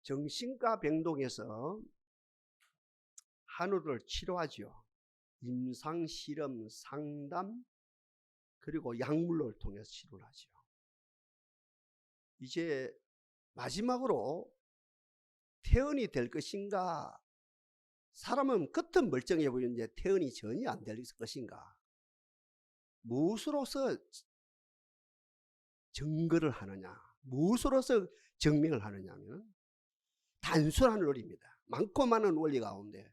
정신과 병동에서 한우를 치료하죠. 임상 실험, 상담, 그리고 약물을 통해서 치료를 하죠. 이제 마지막으로 퇴원이 될 것인가? 사람은 겉은 멀쩡해 보이는데 퇴원이 전혀 안 될 것인가? 무엇으로서 증거를 하느냐? 무엇으로서 증명을 하느냐 하면 단순한 원리입니다. 많고 많은 원리 가운데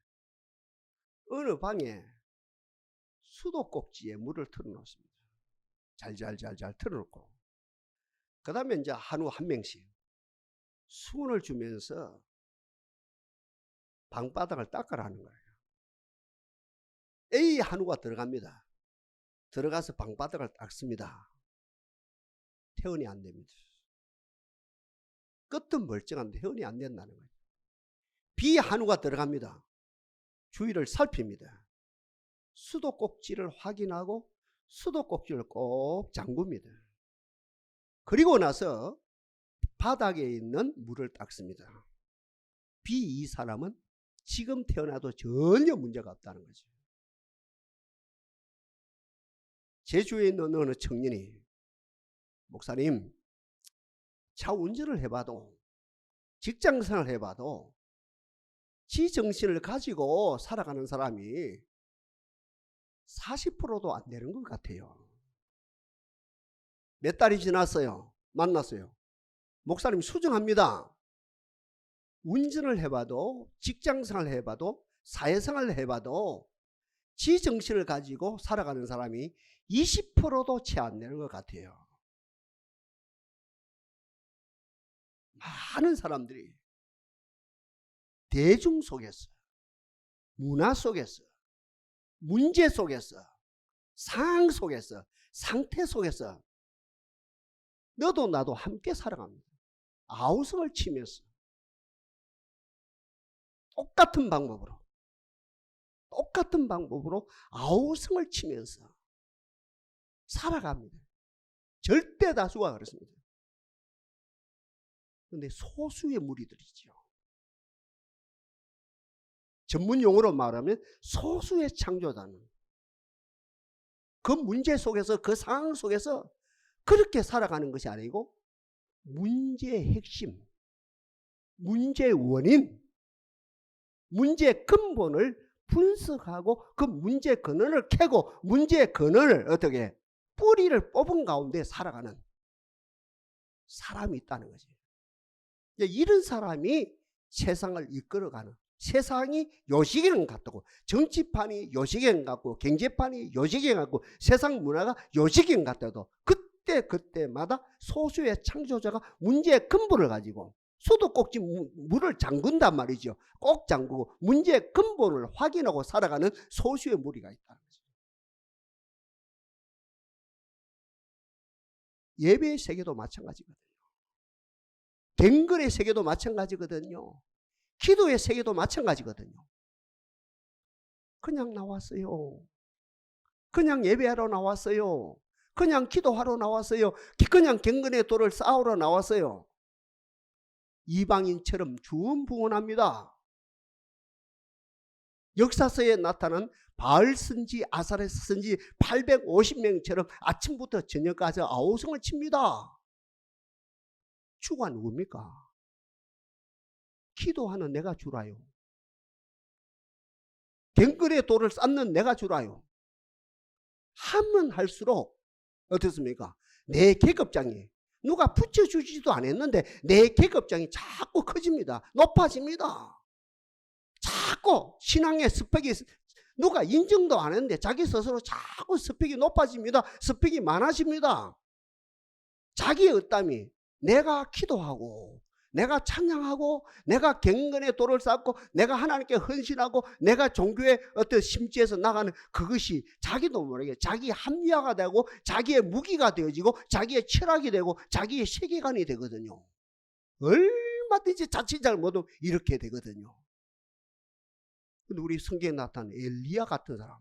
어느 방에 수도꼭지에 물을 틀어놓습니다. 잘 틀어놓고 그 다음에 이제 한우 한 명씩 수건을 주면서 방바닥을 닦으라는 거예요. A 한우가 들어갑니다. 들어가서 방바닥을 닦습니다. 퇴원이 안 됩니다. 끝은 멀쩡한데 퇴원이 안 된다는 거예요. B 한우가 들어갑니다. 주위를 살핍니다. 수도꼭지를 확인하고 수도꼭지를 꼭 잠굽니다. 그리고 나서 바닥에 있는 물을 닦습니다. B 이 사람은 지금 태어나도 전혀 문제가 없다는 거죠. 제주에 있는 어느 청년이 목사님, 차 운전을 해봐도 직장생활을 해봐도 지 정신을 가지고 살아가는 사람이 40%도 안 되는 것 같아요. 몇 달이 지났어요. 만났어요. 목사님 수정합니다. 운전을 해봐도 직장생활을 해봐도 사회생활을 해봐도 지 정신을 가지고 살아가는 사람이 20%도 채 안 되는 것 같아요. 많은 사람들이 대중 속에서, 문화 속에서, 문제 속에서, 상황 속에서, 상태 속에서 너도 나도 함께 살아갑니다. 아우성을 치면서 똑같은 방법으로 아우성을 치면서 살아갑니다. 절대 다수가 그렇습니다. 그런데 소수의 무리들이죠. 전문 용어로 말하면 소수의 창조자는 그 문제 속에서, 그 상황 속에서 그렇게 살아가는 것이 아니고 문제의 핵심, 문제의 원인, 문제의 근본을 분석하고 그 문제의 근원을 캐고 문제의 근원을 어떻게 뿌리를 뽑은 가운데 살아가는 사람이 있다는 거지. 이런 사람이 세상을 이끌어가는, 세상이 요식행 같다고, 정치판이 요식행 같고 경제판이 요식행 같고 세상 문화가 요식행 같다도 그때마다 소수의 창조자가 문제의 근본을 가지고 수도꼭지 물을 잠근단 말이죠. 꼭 잠그고 문제의 근본을 확인하고 살아가는 소수의 무리가 있다는 거죠. 예배의 세계도 마찬가지거든요. 갱글의 세계도 마찬가지거든요. 기도의 세계도 마찬가지거든요. 그냥 나왔어요. 그냥 예배하러 나왔어요. 그냥 기도하러 나왔어요. 그냥 경건의 도를 쌓으러 나왔어요. 이방인처럼 주원부원합니다. 역사서에 나타난 바알 선지, 아사레스 선지 850명처럼 아침부터 저녁까지 아우성을 칩니다. 주가 누굽니까? 기도하는 내가 주라요. 경건의 도를 쌓는 내가 주라요. 하면 할수록 어떻습니까? 내 계급장이 누가 붙여주지도 않았는데 내 계급장이 자꾸 커집니다. 높아집니다. 자꾸 신앙의 스펙이 누가 인정도 안 했는데 자기 스스로 자꾸 스펙이 높아집니다. 스펙이 많아집니다. 자기의 의담이 내가 기도하고 내가 찬양하고 내가 경건의 도를 쌓고 내가 하나님께 헌신하고 내가 종교의 어떤 심지에서 나가는 그것이 자기도 모르게 자기 합리화가 되고 자기의 무기가 되어지고 자기의 철학이 되고 자기의 세계관이 되거든요. 얼마든지 자칫 잘못하면 이렇게 되거든요. 근데 우리 성경에 나타난 엘리야 같은 사람,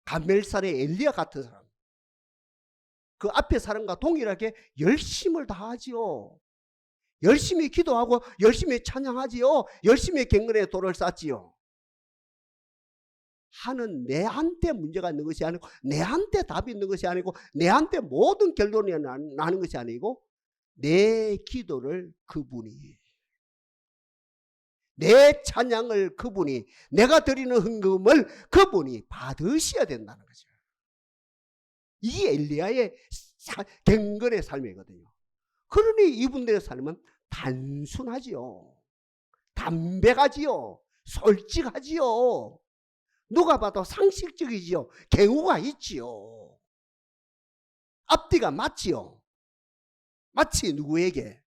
갈멜산의 엘리야 같은 사람, 그 앞에 사람과 동일하게 열심을 다하지요. 열심히 기도하고 열심히 찬양하지요. 열심히 경건의 돌을 쌓지요. 하는 내한테 문제가 있는 것이 아니고, 내한테 답이 있는 것이 아니고, 내한테 모든 결론이 나는 것이 아니고, 내 기도를 그분이, 내 찬양을 그분이, 내가 드리는 헌금을 그분이 받으셔야 된다는 거죠. 이게 엘리야의 경건의 삶이거든요. 그러니 이분들의 삶은 단순하지요. 담백하지요. 솔직하지요. 누가 봐도 상식적이지요. 경우가 있지요. 앞뒤가 맞지요. 마치 누구에게?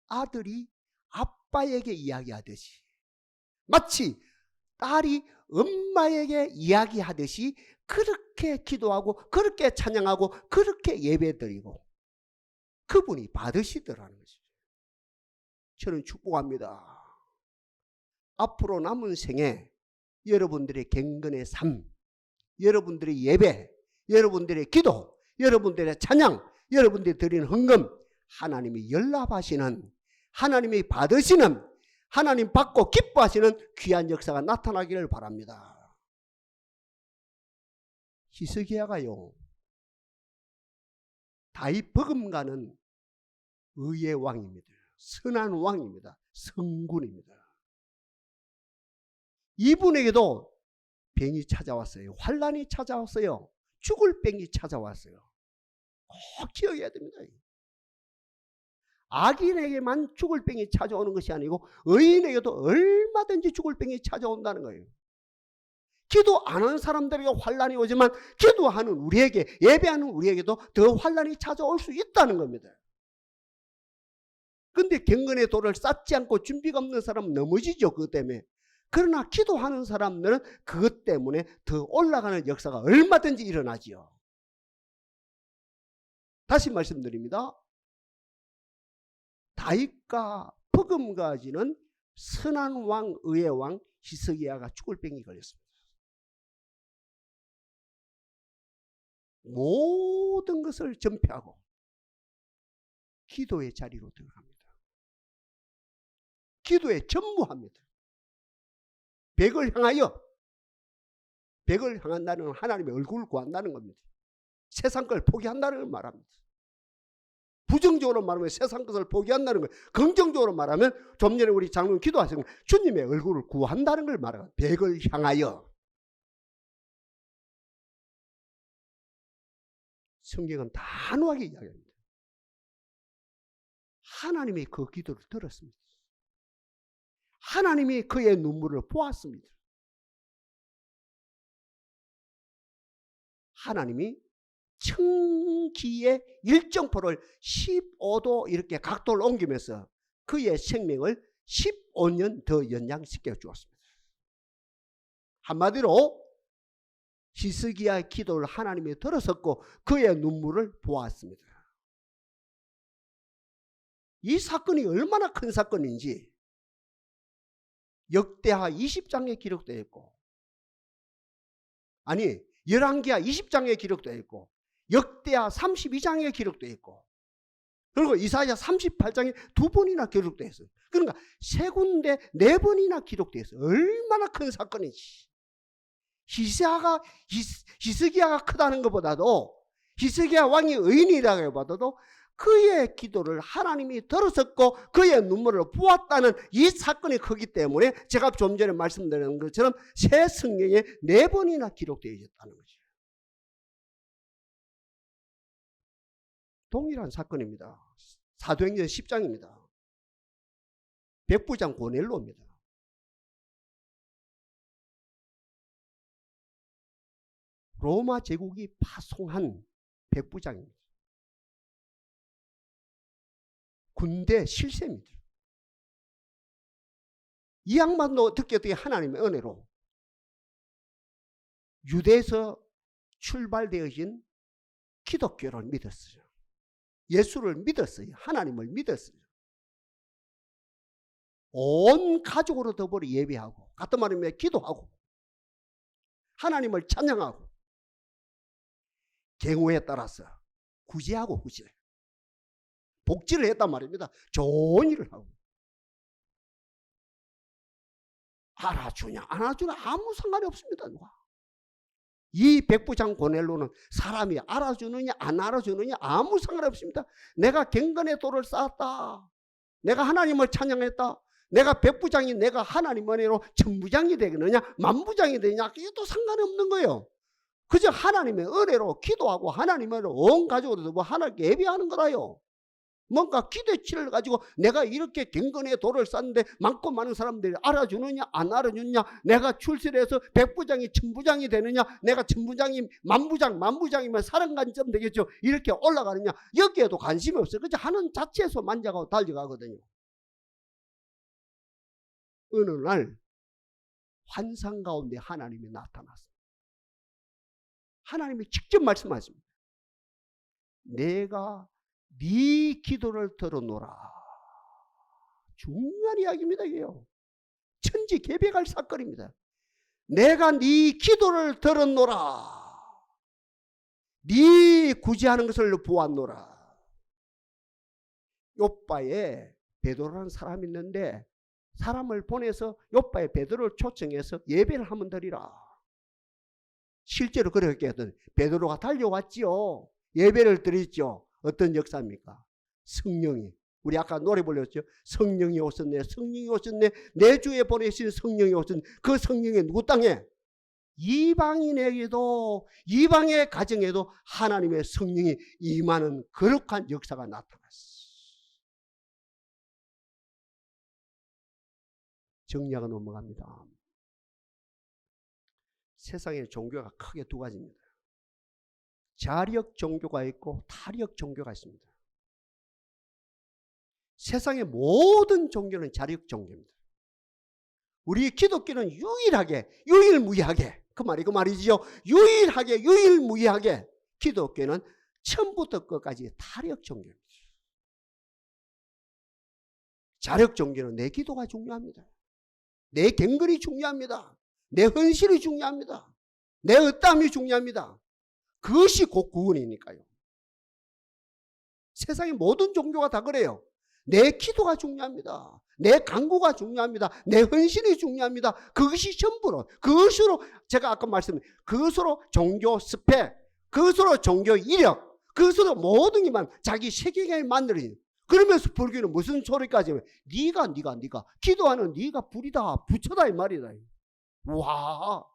아들이 아빠에게 이야기하듯이, 마치 딸이 엄마에게 이야기하듯이 그렇게 기도하고 그렇게 찬양하고 그렇게 예배드리고 그분이 받으시더라는 것이죠. 저는 축복합니다. 앞으로 남은 생에 여러분들의 경건의 삶, 여러분들의 예배, 여러분들의 기도, 여러분들의 찬양, 여러분들이 드리는 헌금, 하나님이 연락하시는, 하나님이 받으시는, 하나님 받고 기뻐하시는 귀한 역사가 나타나기를 바랍니다. 히스기야가요, 다윗 버금가는 의의 왕입니다. 선한 왕입니다. 성군입니다. 이분에게도 병이 찾아왔어요. 환난이 찾아왔어요. 죽을 병이 찾아왔어요. 꼭 기억해야 됩니다. 악인에게만 죽을 병이 찾아오는 것이 아니고 의인에게도 얼마든지 죽을 병이 찾아온다는 거예요. 기도 안 하는 사람들에게 환난이 오지만 기도하는 우리에게, 예배하는 우리에게도 더 환난이 찾아올 수 있다는 겁니다. 근데 경건의 돌을 쌓지 않고 준비가 없는 사람은 넘어지죠. 그것 때문에. 그러나 기도하는 사람들은 그것 때문에 더 올라가는 역사가 얼마든지 일어나지요. 다시 말씀드립니다. 다윗과 버금가지는 선한 왕, 의의 왕 히스기야가 죽을 병이 걸렸습니다. 모든 것을 전폐하고 기도의 자리로 들어갑니다. 기도에 전무합니다. 벽을 향한다는 하나님의 얼굴을 구한다는 겁니다. 세상 걸 포기한다는 걸 말합니다. 부정적으로 말하면 세상 것을 포기한다는 거예요. 긍정적으로 말하면 좀 전에 우리 장로님 기도하신 주님의 얼굴을 구한다는 걸 말합니다. 벽을 향하여. 성경은 단호하게 이야기합니다. 하나님이 그 기도를 들었습니다. 하나님이 그의 눈물을 보았습니다. 하나님이 청기의 일정포를 15도 이렇게 각도를 옮기면서 그의 생명을 15년 더 연장시켜 주었습니다. 한마디로 히스기야의 기도를 하나님이 들었었고 그의 눈물을 보았습니다. 이 사건이 얼마나 큰 사건인지 역대하 20장에 기록되어 있고, 아니 열왕기하 20장에 기록되어 있고, 역대하 32장에 기록되어 있고, 그리고 이사야 38장에 2번이나 기록되어 있어요. 그러니까 3군데 4번이나 기록되어 있어요. 얼마나 큰 사건인지. 히스기야가 크다는 것보다도, 히스기야 왕이 의인이라고 해봐도 그의 기도를 하나님이 들었었고 그의 눈물을 보았다는 이 사건이 크기 때문에 제가 좀 전에 말씀드린 것처럼 새 성경에 4번이나 기록되어 있다는 거죠. 동일한 사건입니다. 사도행전 10장입니다. 백부장 고넬로입니다. 로마 제국이 파송한 백부장입니다. 군대 실세입니다. 이 양반도 어떻게 하나님의 은혜로 유대에서 출발되어진 기독교를 믿었어요. 예수를 믿었어요. 하나님을 믿었어요. 온 가족으로 더불어 예배하고, 같은 말이면 기도하고, 하나님을 찬양하고, 경우에 따라서 구제하고 구제. 복지를 했단 말입니다. 좋은 일을 하고. 알아주냐 안 알아주냐 아무 상관이 없습니다. 누가. 이 백부장 고넬로는 사람이 알아주느냐 안 알아주느냐 아무 상관이 없습니다. 내가 경건의 도를 쌓았다. 내가 하나님을 찬양했다. 내가 백부장이 내가 하나님 은혜로 천부장이 되느냐 만부장이 되느냐 이것도 상관이 없는 거예요. 그저 하나님의 은혜로 기도하고 하나님의 은혜로 온 가족으로 뭐 하나님께 예배하는 거라요. 뭔가 기대치를 가지고 내가 이렇게 경건의 도를 쌓는데 많고 많은 사람들이 알아주느냐 안 알아주느냐, 내가 출세해서 백부장이 천부장이 되느냐, 내가 천부장이 만부장이면 사랑관점 되겠죠. 이렇게 올라가느냐, 여기에도 관심이 없어요. 그저 하는 자체에서 만져가고 달려가거든요. 어느 날 환상 가운데 하나님이 나타났습니다. 하나님이 직접 말씀하십니다. 내가 네 기도를 들어노라. 중요한 이야기입니다. 이게요. 천지개벽할 사건입니다. 내가 네 기도를 들었노라. 네 구제하는 것을 보았노라. 요빠에 베드로라는 사람이 있는데 사람을 보내서 요빠에 베드로를 초청해서 예배를 하면 되리라. 실제로 그렇게 했더니 베드로가 달려왔지요. 예배를 드렸죠. 어떤 역사입니까? 성령이, 우리 아까 노래 불렀죠. 성령이 오셨네, 성령이 오셨네, 내 주에 보내신 성령이 오셨네. 그 성령이 누구 땅에? 이방인에게도, 이방의 가정에도 하나님의 성령이 임하는 거룩한 역사가 나타났어. 정리하고 넘어갑니다. 세상의 종교가 크게 두 가지입니다. 자력 종교가 있고 타력 종교가 있습니다. 세상의 모든 종교는 자력 종교입니다. 우리 기독교는 유일무이하게, 그 말이죠. 유일무이하게 기독교는 처음부터 끝까지 타력 종교입니다. 자력 종교는 내 기도가 중요합니다. 내 경건이 중요합니다. 내 헌신이 중요합니다. 내 의땀이 중요합니다. 그것이 곧 구원이니까요. 세상의 모든 종교가 다 그래요. 내 기도가 중요합니다. 내 간구가 중요합니다. 내 헌신이 중요합니다. 그것이 전부로, 그것으로 제가 아까 말씀드린 그것으로 종교 스펙, 그것으로 종교 이력, 그것으로 모든 게만 자기 세계관을 만들어요. 그러면서 불교는 무슨 소리까지 하면 네가 기도하는 네가 불이다 부처다 이 말이다. 와,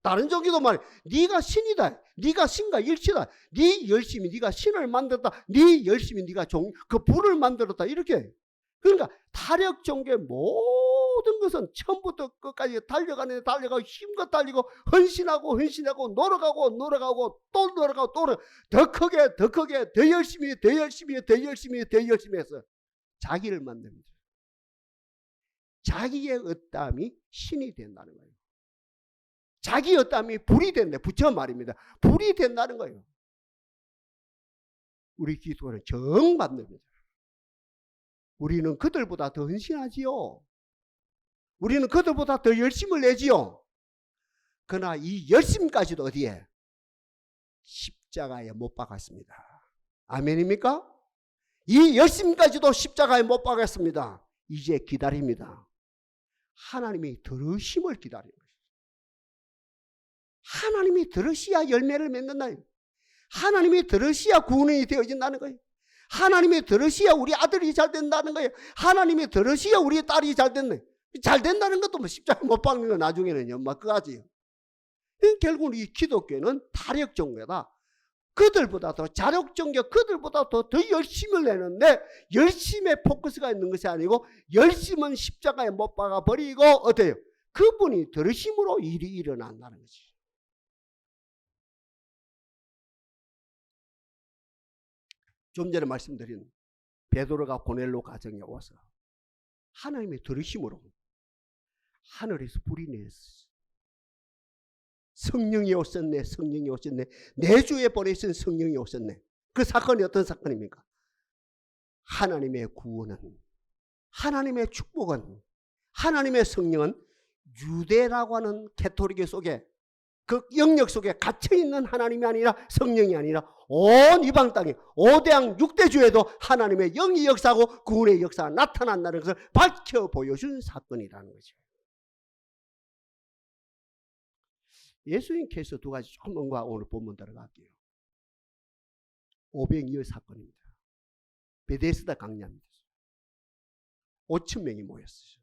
다른 종교도 말해 네가 신이다, 네가 신과 일치다, 네 열심히 네가 신을 만들었다, 네 열심히 네가 그 불을 만들었다, 이렇게. 그러니까 타력 종교의 모든 것은 처음부터 끝까지 달려가고 힘껏 달리고 헌신하고 노력하고 또 노력하고 또 더 크게 더 열심히 해서 자기를 만듭니다. 자기의 의땀이 신이 된다는 거예요. 자기 의땀이 불이 된다. 부처 말입니다. 불이 된다는 거예요. 우리 기도는 정반대입니다. 우리는 그들보다 더 헌신하지요. 우리는 그들보다 더 열심을 내지요. 그러나 이 열심까지도 어디에? 십자가에 못 박았습니다. 아멘입니까? 이 열심까지도 십자가에 못 박았습니다. 이제 기다립니다. 하나님이 들으심을 기다리는 거예요. 하나님이 들으셔야 열매를 맺는다요. 하나님이 들으셔야 구원이 되어진다는 거예요. 하나님이 들으셔야 우리 아들이 잘 된다는 거예요. 하나님이 들으셔야 우리 딸이 잘 된다는 거예요. 잘 된다는 것도 뭐 십자가에 못 박는 거 나중에는요. 막 그거지요. 결국은 이 기독교는 타력 종교다. 그들보다 더 자력 종교, 그들보다 더 열심을 내는데 열심에 포커스가 있는 것이 아니고 열심은 십자가에 못 박아 버리고 어때요? 그분이 들으심으로 일이 일어난다는 거지. 좀 전에 말씀드린 베드로가 고넬로 가정에 와서 하나님의 들으심으로 하늘에서 불이 내렸어. 성령이 오셨네. 내 주에 보내신 성령이 오셨네. 그 사건이 어떤 사건입니까? 하나님의 구원은, 하나님의 축복은, 하나님의 성령은 유대라고 하는 캐토릭 속에 그 영역 속에 갇혀있는 하나님이 아니라 성령이 아니라 온 이방 땅에 5대양 6대주에도 하나님의 영이 역사하고 구원의 역사가 나타난다는 것을 밝혀 보여준 사건이라는 거죠. 예수님께서 두 가지 조금과 오늘 본문 들어갈게요. 오병이어 사건입니다. 베데스다 강야입니다. 5천 명이 모였어요.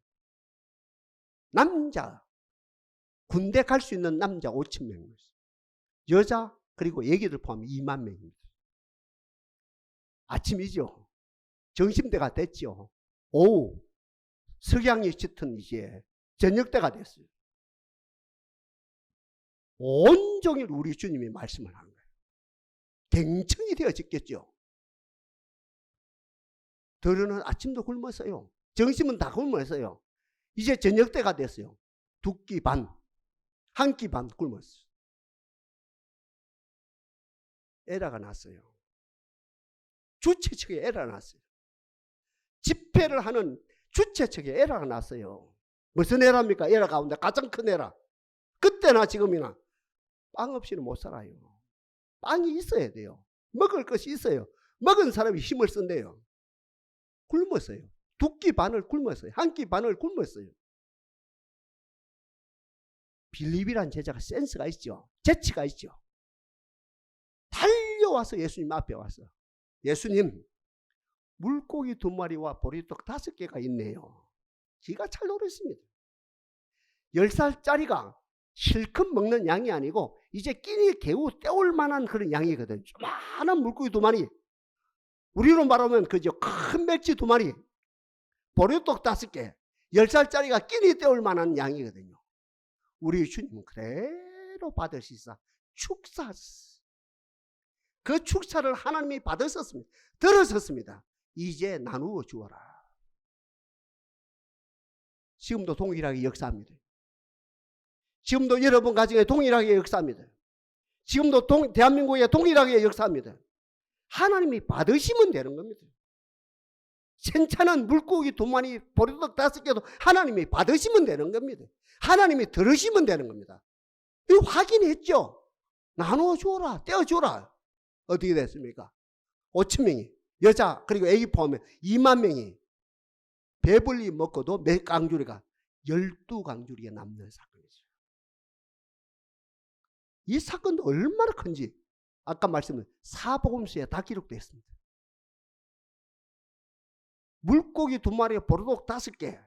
남자, 군대 갈 수 있는 남자 5천 명이었어요. 여자 그리고 애기들 포함 2만 명입니다. 아침이죠. 점심때가 됐죠. 오후 석양이 짙은 이제 저녁때가 됐어요. 온종일 우리 주님이 말씀을 하는 거예요. 갱청이 되어졌겠죠. 더러는 아침도 굶었어요. 점심은 다 굶었어요. 이제 저녁때가 됐어요. 두 끼 반, 한 끼 반 굶었어요. 에러가 났어요. 주최 측에 에러가 났어요. 집회를 하는 주최 측에 에러가 났어요. 무슨 에러입니까? 에러 가운데 가장 큰 에러. 그때나 지금이나 빵 없이는 못 살아요. 빵이 있어야 돼요. 먹을 것이 있어요. 먹은 사람이 힘을 쓴대요. 굶었어요. 두 끼 반을 굶었어요. 한 끼 반을 굶었어요. 빌립이란 제자가 센스가 있죠. 재치가 있죠. 달려와서 예수님 앞에 왔어. 예수님, 물고기 2마리와 보리떡 5개가 있네요. 지가 잘 노렸습니다. 10살짜리가 실컷 먹는 양이 아니고 이제 끼니 개우 때울 만한 그런 양이거든. 조그마한 물고기 2마리. 우리로 말하면 그저 큰 멸치 2마리. 보리떡 5개. 10살짜리가 끼니 때울 만한 양이거든요. 우리 주님은 그대로 받으시사 축사하셨어요. 그 축사를 하나님이 받으셨습니다. 들으셨습니다. 이제 나누어 주어라. 지금도 동일하게 역사합니다. 지금도 여러분 가정에 동일하게 역사합니다. 지금도 대한민국에 동일하게 역사합니다. 하나님이 받으시면 되는 겁니다. 괜찮은 물고기 2마리, 보리떡 5개도 하나님이 받으시면 되는 겁니다. 하나님이 들으시면 되는 겁니다. 이거 확인했죠? 나누어 주어라, 떼어 주어라. 어떻게 됐습니까? 5천 명이, 여자 그리고 애기 포함해 2만 명이 배불리 먹고도 몇 강주리가 12강주리가 남는 사건이죠. 이 사건도 얼마나 큰지 아까 말씀드린 사복음서에 다 기록되어 있습니다. 물고기 2마리에 보리떡 5개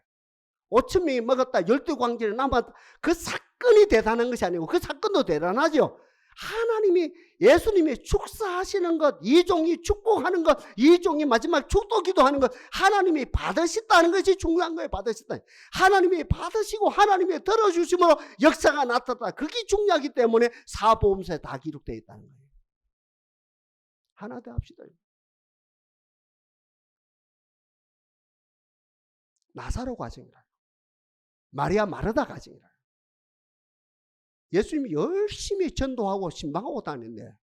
5천 명이 먹었다 12광주리 남았다. 그 사건이 대단한 것이 아니고 그 사건도 대단하죠. 하나님이 예수님이 축사하시는 것, 이종이 축복하는 것, 이종이 마지막 축도기도 하는 것, 하나님이 받으셨다는 것이 중요한 거예요. 받으셨다. 하나님이 받으시고 하나님이 들어주심으로 역사가 나타났다. 그게 중요하기 때문에 사복음서에 다 기록되어 있다는 거예요. 하나 더 합시다. 나사로 가정이라, 마리아 마르다 가정이라. 예수님이 열심히 전도하고 신방하고 다녔는데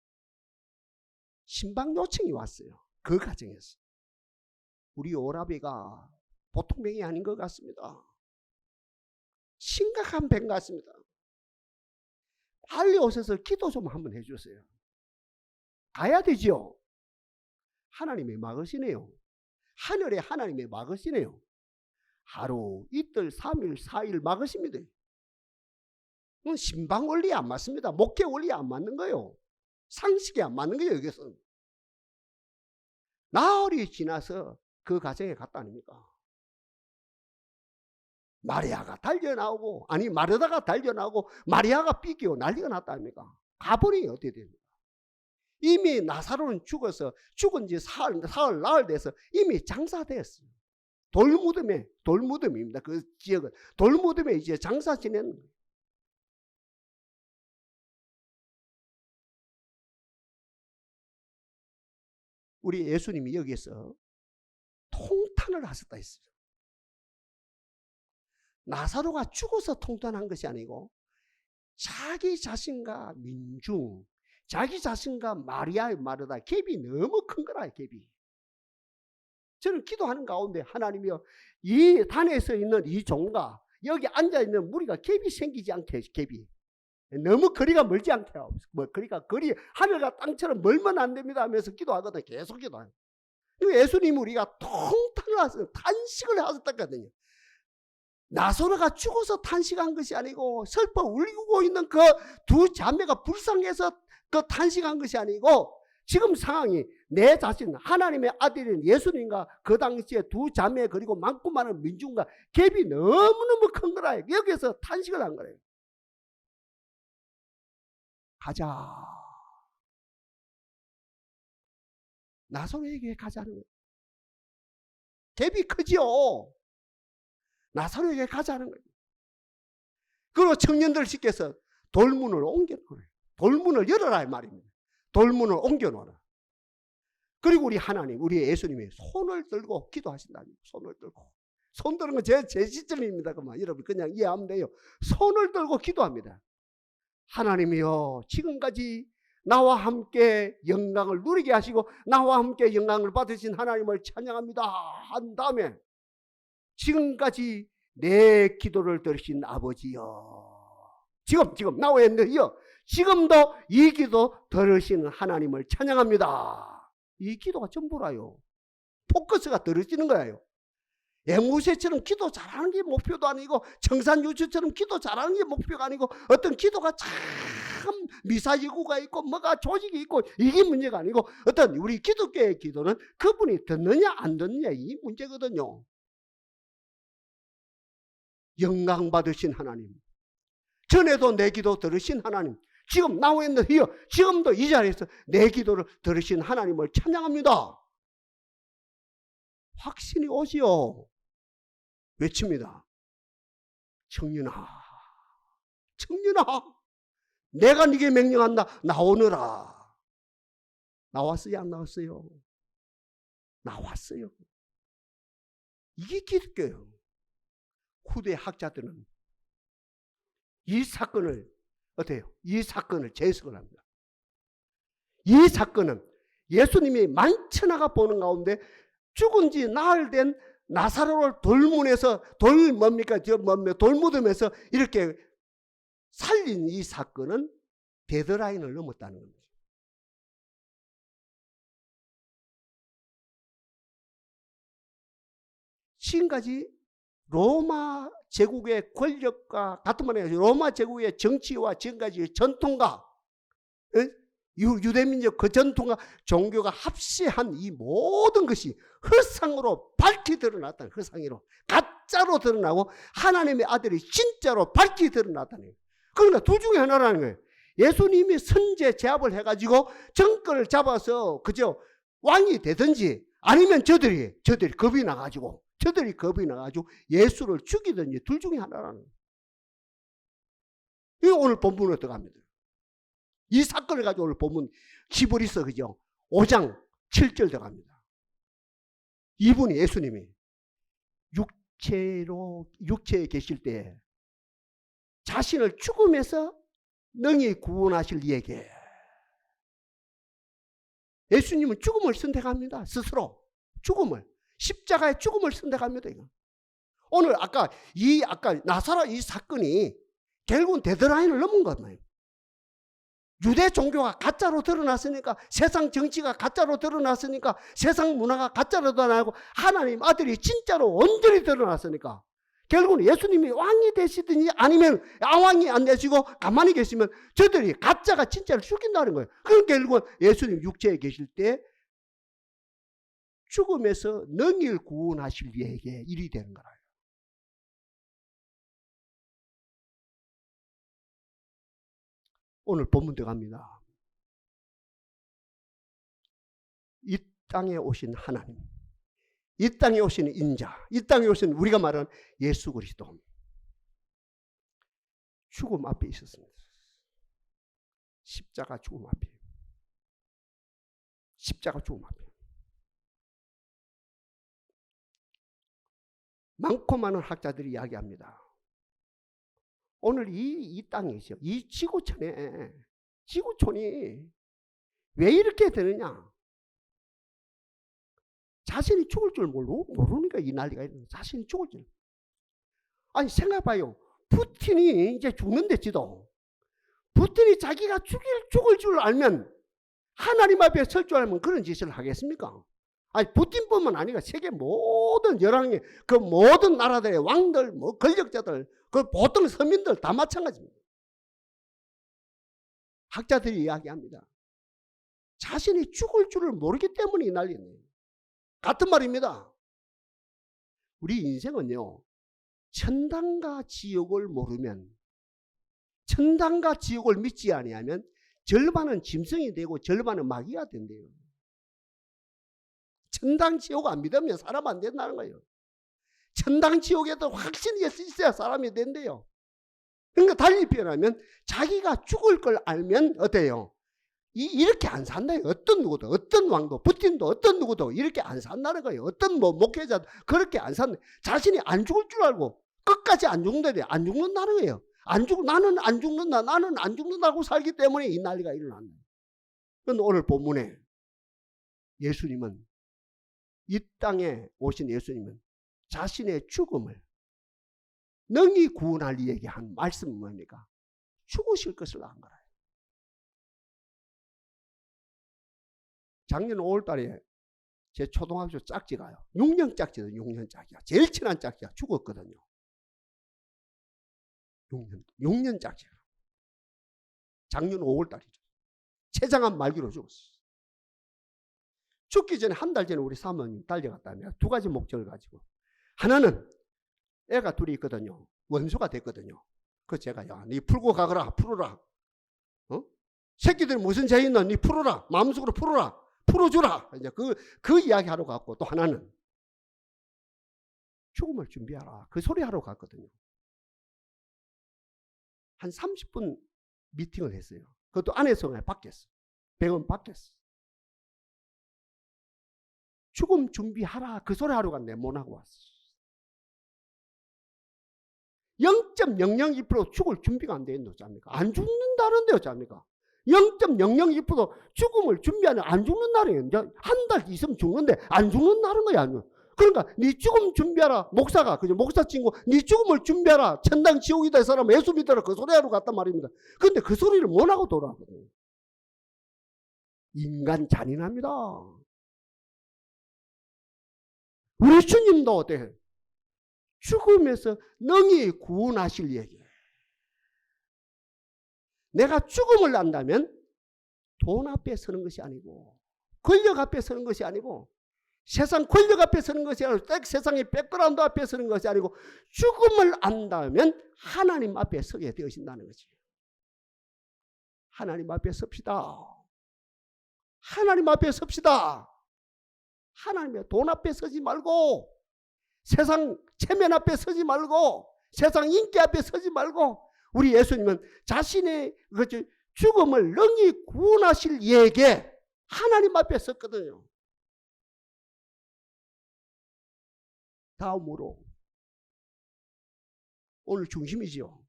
신방 요청이 왔어요. 그 가정에서. 우리 오라비가 보통 병이 아닌 것 같습니다. 심각한 병 같습니다. 빨리 오셔서 기도 좀 한번 해주세요. 가야 되죠. 하나님이 막으시네요. 하늘에 하나님이 막으시네요. 하루, 이틀, 3일, 4일 막으십니다. 신방 원리에 안 맞습니다. 목회 원리에 안 맞는 거예요. 상식에 안 맞는 거예요. 여기서는. 나흘이 지나서 그 가정에 갔다 아닙니까? 마리아가 달려나오고, 아니 마르다가 달려나오고 마리아가 삐끼고 난리가 났다 아닙니까? 가버리니 어떻게 됩니까? 이미 나사로는 죽어서 죽은 지 사흘 나흘 돼서 이미 장사됐어요. 돌무덤입니다. 그 지역은 돌무덤에 이제 장사 지내는 거예요. 우리 예수님이 여기서 통탄을 하셨다 했어요. 나사로가 죽어서 통탄한 것이 아니고 자기 자신과 민중, 자기 자신과 마리아의 마르다 갭이 너무 큰 거라. 갭이. 저는 기도하는 가운데 하나님이여, 이 단에서 있는 이 종과 여기 앉아있는 무리가 갭이 생기지 않게, 갭이. 너무 거리가 멀지 않게 하옵소서. 뭐 거리 하늘과 땅처럼 멀면 안 됩니다 하면서 기도하거든. 계속 기도해요. 예수님 우리가 통탄을 하셔서 탄식을 하셨다거든요. 나사로가 죽어서 탄식한 것이 아니고 슬퍼 울고 있는 그 두 자매가 불쌍해서 그 탄식한 것이 아니고 지금 상황이 내 자신 하나님의 아들인 예수님과 그 당시에 두 자매 그리고 많고 많은 민중과 갭이 너무너무 큰 거라. 여기서 탄식을 한 거예요. 가자. 나사로에게 가자는 거예요. 갭이 크지요. 나사로에게 가자는 거예요. 그리고 청년들 시켜서 돌문을 옮겨놓으래요. 돌문을 열어라 이 말입니다. 돌문을 옮겨놓으라. 그리고 우리 하나님, 우리 예수님이 손을 들고 기도하신다니. 손을 들고. 손 드는 건 제 시점입니다. 그만 여러분 그냥 이해하면 돼요. 손을 들고 기도합니다. 하나님이여, 지금까지 나와 함께 영광을 누리게 하시고 나와 함께 영광을 받으신 하나님을 찬양합니다 한 다음에 지금까지 내 기도를 들으신 아버지여, 지금 나와 있는데요, 지금도 이 기도 들으시는 하나님을 찬양합니다. 이 기도가 전부라요. 포커스가 들어지는 거예요. 앵무새처럼 기도 잘하는 게 목표도 아니고 청산유수처럼 기도 잘하는 게 목표가 아니고 어떤 기도가 참 미사여구가 있고 뭐가 조직이 있고 이게 문제가 아니고 어떤 우리 기독교의 기도는 그분이 듣느냐 안 듣느냐 이 문제거든요. 영광 받으신 하나님, 전에도 내 기도 들으신 하나님, 지금 나와 있는 지금도 이 자리에서 내 기도를 들으신 하나님을 찬양합니다. 확신이 오지요. 외칩니다. 청년아, 청년아, 내가 네게 명령한다. 나오너라. 나왔어요, 안 나왔어요? 나왔어요. 이게 기독교예요. 후대 학자들은 이 사건을 어때요? 이 사건을 재해석을 합니다. 이 사건은 예수님이 만천하가 보는 가운데 죽은 지 나흘 된 나사로를 돌문에서 돌무덤에서 이렇게 살린 이 사건은 데드라인을 넘었다는 겁니다. 지금까지 로마 제국의 권력과 같은 말이에요. 로마 제국의 정치와 지금까지 전통과 유대민족 그 전통과 종교가 합세한 이 모든 것이 허상으로 밝히 드러났다는, 허상으로 가짜로 드러나고 하나님의 아들이 진짜로 밝히 드러났다는 거예요. 그러나 둘 중에 하나라는 거예요. 예수님이 선제 제압을 해가지고 정권을 잡아서 그저 왕이 되든지 아니면 저들이 겁이 나가지고 예수를 죽이든지 둘 중에 하나라는 거예요. 이거 오늘 본문으로 들어갑니다. 이 사건을 가지고 오늘 본문 히브리서 그죠? 5장 7절 들어갑니다. 이분이 예수님이 육체에 계실 때 자신을 죽음에서 능히 구원하실 이에게, 예수님은 죽음을 선택합니다. 스스로 죽음을, 십자가의 죽음을 선택합니다. 이거. 오늘 아까 나사로 이 사건이 결국은 데드라인을 넘은 거예요. 유대 종교가 가짜로 드러났으니까, 세상 정치가 가짜로 드러났으니까, 세상 문화가 가짜로 드러나고 하나님 아들이 진짜로 온전히 드러났으니까 결국은 예수님이 왕이 되시든지 아니면 왕이 안 되시고 가만히 계시면 저들이 가짜가 진짜를 죽인다는 거예요. 그럼 결국은 예수님 육체에 계실 때 죽음에서 능히 구원하실 이에게 일이 되는 거예요. 오늘 본문 들어갑니다. 이 땅에 오신 하나님, 이 땅에 오신 인자, 이 땅에 오신 우리가 말하는 예수 그리스도, 죽음 앞에 있었습니다. 십자가 죽음 앞에. 십자가 죽음 앞에. 많고 많은 학자들이 이야기합니다. 오늘 이 땅이죠. 이 지구촌이 왜 이렇게 되느냐? 자신이 죽을 줄 모르니까 이 난리가 있는 거예요. 자신이 죽을 줄. 아니 생각해봐요. 푸틴이 이제 죽는데 지도. 푸틴이 자기가 죽을 줄 알면, 하나님 앞에 설 줄 알면 그런 짓을 하겠습니까? 아니, 푸틴뿐만 아니라 세계 모든 열왕의 그 모든 나라들의 왕들, 뭐 권력자들, 그 보통 서민들 다 마찬가지입니다. 학자들이 이야기합니다. 자신이 죽을 줄을 모르기 때문에 이 난리네요. 같은 말입니다. 우리 인생은요, 천당과 지옥을 모르면, 천당과 지옥을 믿지 아니하면 절반은 짐승이 되고 절반은 마귀가 된대요. 천당 지옥 안 믿으면 사람 안 된다는 거예요. 천당 지옥에도 확신이 있어야 사람이 된대요. 그러니까 달리 표현하면 자기가 죽을 걸 알면 어때요? 이렇게 안 산다요. 어떤 누구도, 어떤 왕도, 푸틴도, 어떤 누구도 이렇게 안 산다는 거예요. 어떤 뭐 목회자도 그렇게 안 산다. 자신이 안 죽을 줄 알고 끝까지 안 죽는데 안 죽는다는 거예요. 나는 안 죽는다, 나는 안 죽는다고 살기 때문에 이 난리가 일어났네. 그런데 오늘 본문에 예수님은, 이 땅에 오신 예수님은 자신의 죽음을 능히 구원할 이에게 한 말씀은 뭡니까? 죽으실 것을 안 거라요. 작년 5월 달에 제 초등학교 짝지가요. 6년 짝지도 6년 짝이야. 제일 친한 짝지가 죽었거든요. 6년 짝지가. 작년 5월 달이죠. 췌장암 말기로 죽었어. 죽기 전에 한 달 전에 우리 사모님 달려갔다며. 두 가지 목적을 가지고. 하나는 애가 둘이 있거든요. 원수가 됐거든요. 그래서 제가, 야, 니 풀고 가거라, 풀어라. 새끼들 무슨 죄 있나? 니 풀어라. 마음속으로 풀어라. 풀어주라. 이제 그 이야기 하러 갔고, 또 하나는 죽음을 준비하라. 그 소리 하러 갔거든요. 한 30분 미팅을 했어요. 그것도 안에서 밖에서. 병원 밖에서. 죽음 준비하라. 그 소리 하러 갔네. 못 하고 왔어. 0.002% 죽을 준비가 안 돼 있는 어쩝니까? 안 죽는다는데 어쩝니까? 0.002% 죽음을 준비하는 안 죽는다는 거예요. 한 달 있으면 죽는데 안 죽는다는 거야. 그러니까 네 죽음 준비하라. 목사가, 그죠? 목사 친구, 네 죽음을 준비하라. 천당 지옥이다. 이 사람 예수 믿어라. 그 소리 하러 갔단 말입니다. 그런데 그 소리를 못 하고 돌아오거든요. 인간 잔인합니다. 우리 주님도 어때요? 죽음에서 능히 구원하실 얘기예요. 내가 죽음을 안다면 돈 앞에 서는 것이 아니고, 권력 앞에 서는 것이 아니고, 세상 권력 앞에 서는 것이 아니고, 세상의 백그라운드 앞에 서는 것이 아니고, 죽음을 안다면 하나님 앞에 서게 되어진다는 거지. 하나님 앞에 섭시다. 하나님 앞에 섭시다. 하나님의 돈 앞에 서지 말고, 세상 체면 앞에 서지 말고, 세상 인기 앞에 서지 말고, 우리 예수님은 자신의 죽음을 능히 구원하실 이에게 하나님 앞에 섰거든요. 다음으로 오늘 중심이지요.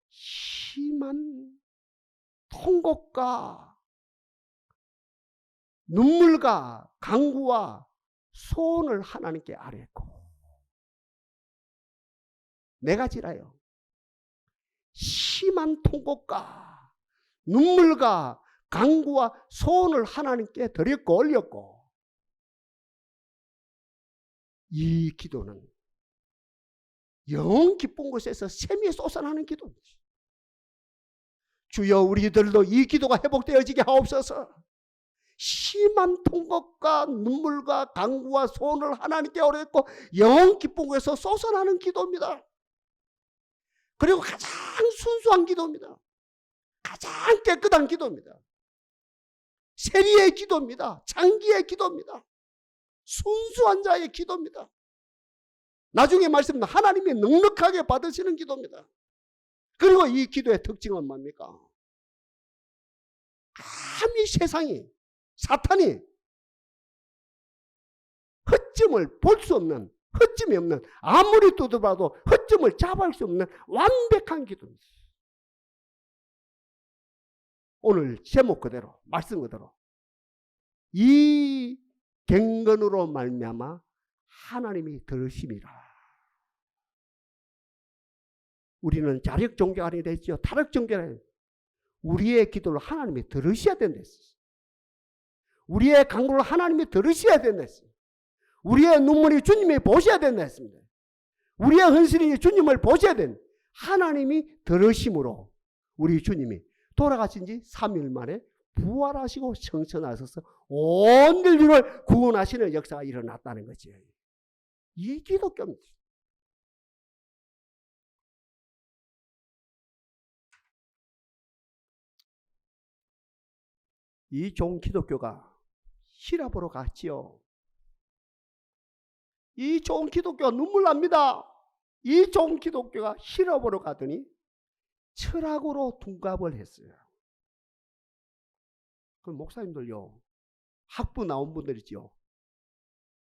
심한 통곡과 눈물과 간구와 소원을 하나님께 아뢰고, 네 가지라요. 심한 통곡과 눈물과 간구와 소원을 하나님께 드렸고 올렸고, 이 기도는 영 깊은 곳에서 샘이 솟아나는 기도입니다. 주여, 우리들도 이 기도가 회복되어지게 하옵소서. 심한 통곡과 눈물과 간구와 소원을 하나님께 올렸고 영 깊은 곳에서 솟아나는 기도입니다. 그리고 가장 순수한 기도입니다. 가장 깨끗한 기도입니다. 세리의 기도입니다. 장기의 기도입니다. 순수한 자의 기도입니다. 나중에 말씀은 하나님이 넉넉하게 받으시는 기도입니다. 그리고 이 기도의 특징은 뭡니까? 감히 세상이, 사탄이 허점을 볼 수 없는, 허점이 없는, 아무리 두드려봐도 허점을 잡을 수 없는 완벽한 기도입니다. 오늘 제목 그대로, 말씀 그대로 이 경건으로 말미암아 하나님이 들으심이라. 우리는 자력 종교가 아니라 했죠. 타력 종교가 아니라 우리의 기도를 하나님이 들으셔야 된다 했어요. 우리의 간구를 하나님이 들으셔야 된다 했어요. 우리의 눈물이 주님이 보셔야 된다 했습니다. 우리의 헌신이 주님을 보셔야 된다. 하나님이 들으심으로 우리 주님이 돌아가신 지 3일 만에 부활하시고 성천하셔서 온 인류를 구원하시는 역사가 일어났다는 거지. 이 기독교입니다. 이 좋은 기독교가 히랍으로 갔지요. 이 좋은 기독교가 눈물 납니다. 이 좋은 기독교가 히랍으로 가더니 철학으로 둔갑을 했어요. 그 목사님들요, 학부 나온 분들이죠.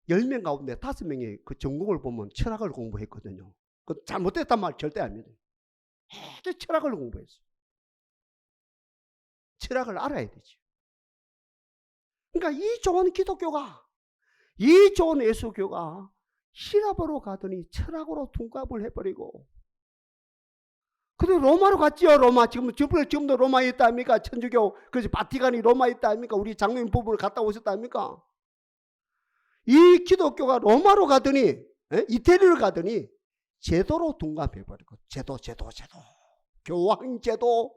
10명 가운데 5명이 그 전공을 보면 철학을 공부했거든요. 그 잘못됐단 말 절대 아닙니다. 되게 철학을 공부했어요. 철학을 알아야 되죠. 그러니까 이 좋은 기독교가, 이 좋은 예수교가 히랍으로 가더니 철학으로 둔갑을 해버리고, 근데 로마로 갔지요. 로마. 지금도 로마에 있다 아닙니까? 천주교. 그래서 바티칸이 로마에 있다 아닙니까? 우리 장로님 부부를 갔다 오셨다 아닙니까? 이 기독교가 로마로 가더니, 이태리로 가더니 제도로 둔갑해버리고, 제도. 교황제도로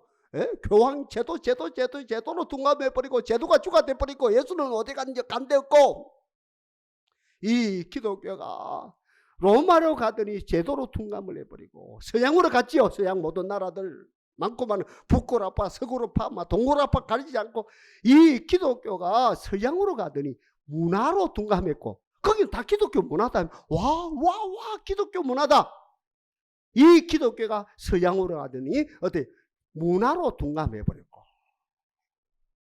둔갑해버리고, 제도가 주가 돼버리고, 예수는 어디 갔는지 간데없고, 이 기독교가 로마로 가더니 제도로 둔갑을 해버리고, 서양으로 갔지요. 서양 모든 나라들 많고 많은 북고라파, 서구라파, 동고라파 가리지 않고 이 기독교가 서양으로 가더니 문화로 둔갑했고, 거긴 다 기독교 문화다. 와 기독교 문화다. 이 기독교가 서양으로 가더니 어때? 문화로 둔갑해버렸고,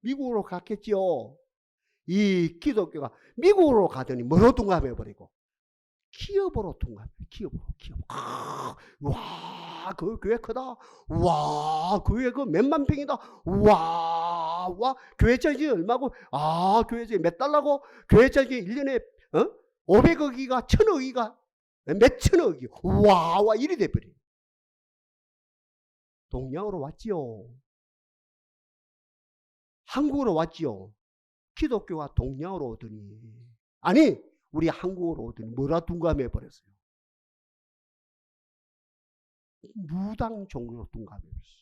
미국으로 갔겠지요. 이 기독교가 미국으로 가더니 뭐로 둔갑해버리고, 기업으로 둔갑해. 기업. 와, 그 교회 크다. 와, 교회 그 몇만 평이다. 와, 교회 짜리 얼마고? 아, 교회 짜리 몇 달러고? 교회 짜리 1년에 500억이가 1000억이가 몇 천억이. 와, 이리 돼버려. 동양으로 왔지요. 한국으로 왔지요. 기독교가 동양으로 오더니, 아니 우리 한국으로 오더니 뭐라 둔갑해버렸어요? 무당 종교로 둔갑해버렸어요.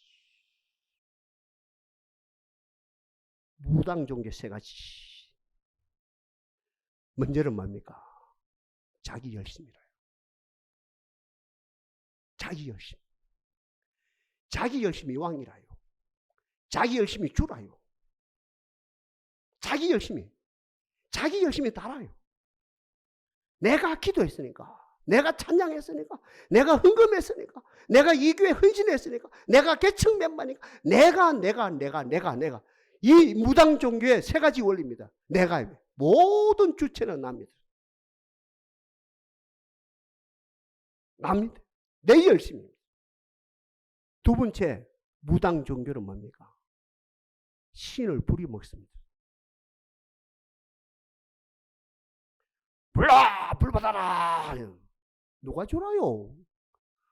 무당 종교 세 가지. 먼저는 뭡니까? 자기 열심이라요. 자기 열심. 자기 열심이 왕이라요. 자기 열심이 주라요. 자기 열심이 달아요. 내가 기도했으니까, 내가 찬양했으니까, 내가 헌금했으니까, 내가 이 교회 헌신했으니까, 내가 계층 멤버니까, 내가. 이 무당 종교의 세 가지 원리입니다. 내가 모든 주체는 납니다. 내 열심입니다. 두 번째, 무당 종교는 뭡니까? 신을 부리먹습니다. 불 받아라. 누가 졸아요?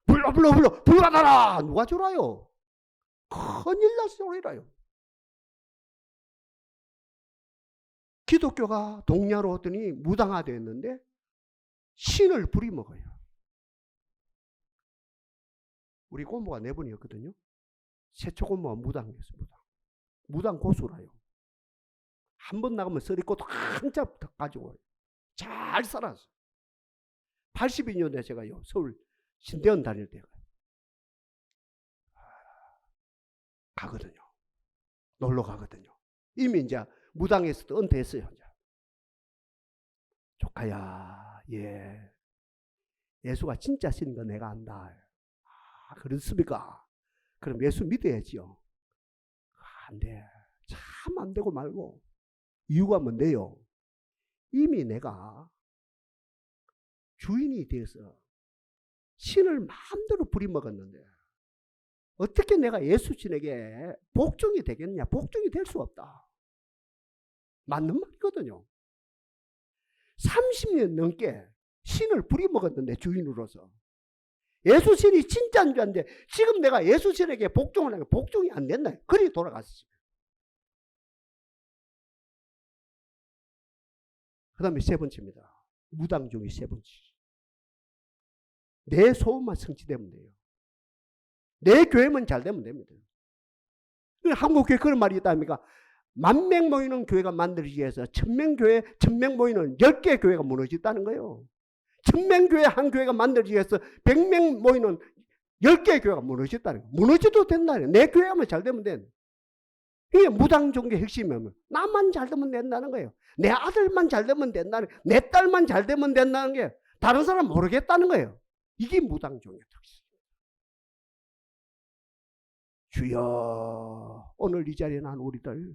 불 받아라. 누가 졸아요? 큰일 났을 소리라요. 기독교가 동양으로 오더니 무당화되었는데 신을 부리먹어요. 우리 고모가 4분이었거든요. 최초 고모가 무당이었어요. 무당 고수라요. 한 번 나가면 쓰리꽃 한참 가지고 와요. 잘 살았어. 82년에 제가요, 서울 신대원 다닐 때 가거든요. 놀러 가거든요. 이미 이제 무당에서도 은퇴했어요. 이제. 조카야, 예수가 진짜 신인 거 내가 안다. 아, 그렇습니까? 그럼 예수 믿어야지요. 안 돼. 참 안 되고 말고. 이유가 뭔데요? 이미 내가 주인이 돼서 신을 마음대로 부리먹었는데 어떻게 내가 예수신에게 복종이 되겠냐? 복종이 될 수 없다. 맞는 말이거든요. 30년 넘게 신을 부리먹었는데 주인으로서 예수신이 진짜인 줄 알았는데 지금 내가 예수신에게 복종을 하니까 복종이 안 된다. 그리 돌아갔어요. 그 다음에 세 번째입니다. 무당 중에 세 번째. 내 소원만 성취되면 돼요. 내 교회만 잘 되면 됩니다. 한국교회 그런 말이 있답니까? 10,000명 모이는 교회가 만들어지기 위해서 1000명 모이는 10개 교회가 무너졌다는 거예요. 1000명 교회 한 교회가 만들어지기 위해서 100명 모이는 10개 교회가 무너졌다는 거예요. 무너져도 된다는 거예요. 내 교회만 잘 되면 된다. 이게 무당 종교의 핵심이면 나만 잘 되면 된다는 거예요. 내 아들만 잘 되면 된다는 거예요. 내 딸만 잘 되면 된다는 게 다른 사람 모르겠다는 거예요. 이게 무당 종교의 특징입니다. 주여, 오늘 이 자리에 난 우리들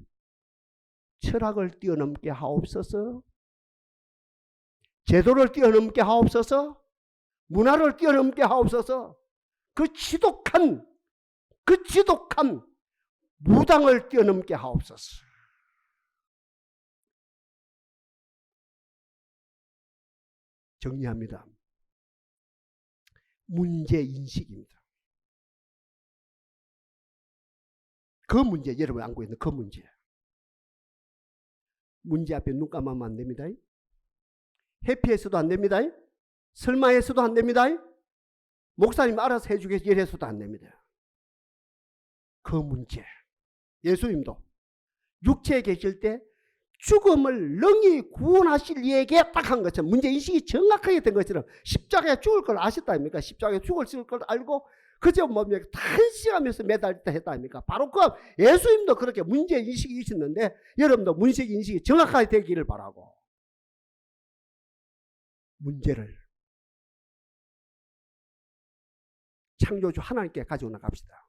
철학을 뛰어넘게 하옵소서, 제도를 뛰어넘게 하옵소서, 문화를 뛰어넘게 하옵소서, 그 지독한 무당을 뛰어넘게 하옵소서. 정리합니다. 문제인식입니다. 그 문제, 여러분 안고 있는 그 문제. 문제 앞에 눈 감으면 안 됩니다. 회피해서도 안 됩니다. 설마해서도 안 됩니다. 목사님 알아서 해주겠지 이래서도 안 됩니다. 그 문제. 예수님도 육체에 계실 때 죽음을 능히 구원하실 이에게 딱 한 것처럼 문제인식이 정확하게 된 것처럼 십자가에 죽을 걸 아셨다 아닙니까? 십자가에 죽을 걸 알고 그저 뭡니까? 탄식하면서 매달렸다 했다 아닙니까? 바로 그 예수님도 그렇게 문제인식이 있었는데 여러분도 문제인식이 정확하게 되기를 바라고 문제를 창조주 하나님께 가지고 나갑시다.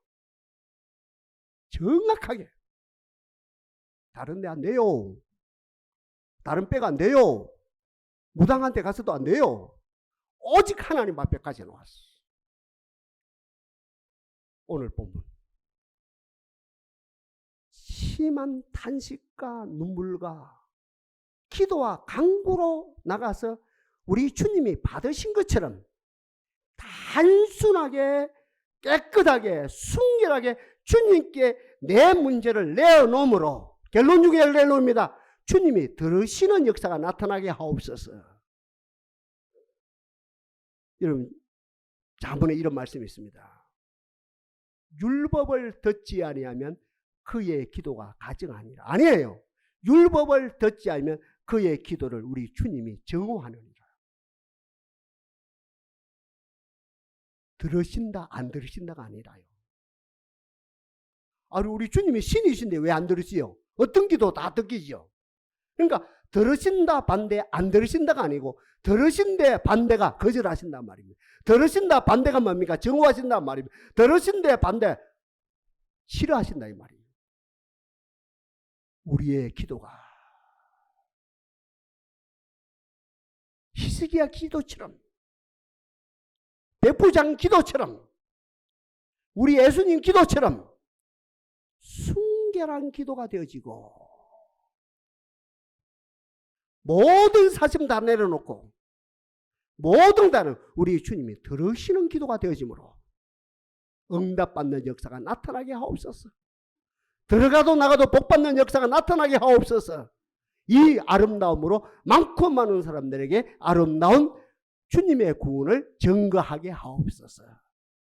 정확하게. 다른 데 안 돼요. 다른 빼가 안 돼요. 무당한테 가서도 안 돼요. 오직 하나님 앞에까지 놓았어. 오늘 본문. 심한 탄식과 눈물과 기도와 간구로 나가서 우리 주님이 받으신 것처럼 단순하게 깨끗하게 순결하게 주님께 내 문제를 내어놓음으로 결론 중에 내놓습니다. 주님이 들으시는 역사가 나타나게 하옵소서. 여러분 자문에 이런 말씀이 있습니다. 율법을 듣지 아니하면 그의 기도가 가증하니라. 아니에요. 율법을 듣지 않으면 그의 기도를 우리 주님이 정오하느니라. 들으신다 안 들으신다가 아니라요. 우리 주님이 신이신데 왜 안 들으시요? 어떤 기도 다 듣기죠. 그러니까 들으신다 반대 안 들으신다가 아니고 들으신데 반대가 거절하신단 말입니다. 들으신다 반대가 뭡니까? 정오하신단 말입니다. 들으신데 반대 싫어하신다 이 말이에요. 우리의 기도가 히스기야 기도처럼 백부장 기도처럼 우리 예수님 기도처럼 순결한 기도가 되어지고 모든 사심 다 내려놓고 모든 다른 우리 주님이 들으시는 기도가 되어지므로 응답받는 역사가 나타나게 하옵소서. 들어가도 나가도 복받는 역사가 나타나게 하옵소서. 이 아름다움으로 많고 많은 사람들에게 아름다운 주님의 구원을 증거하게 하옵소서.